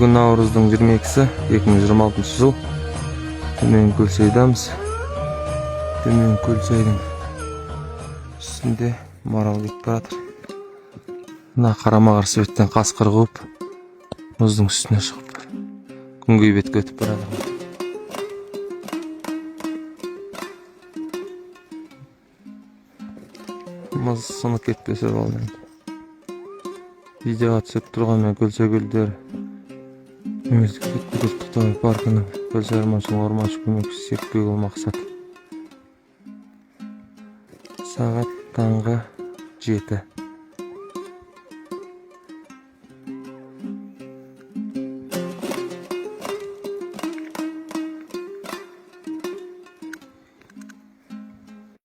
Бүгін наурыздың 22-сі 2026 жыл. Төмен Көлсайдамыз. Төмен Көлсайдың үстінде марал кетіп баратыр. Мына қарама-қарсы беттен қасқыр қуып, мұздың үстіне шығып, күнгей бетке өтіп баратыр. Мұз сынып кетпесе болды. Видеоға түсіп тұрғанмен Көлсай көлдер мемлекеттік құттықтау паркының Көлсай орманшылық орманшы көмекшісі Серікбекұлы Мақсат. Сағат таңғы 7.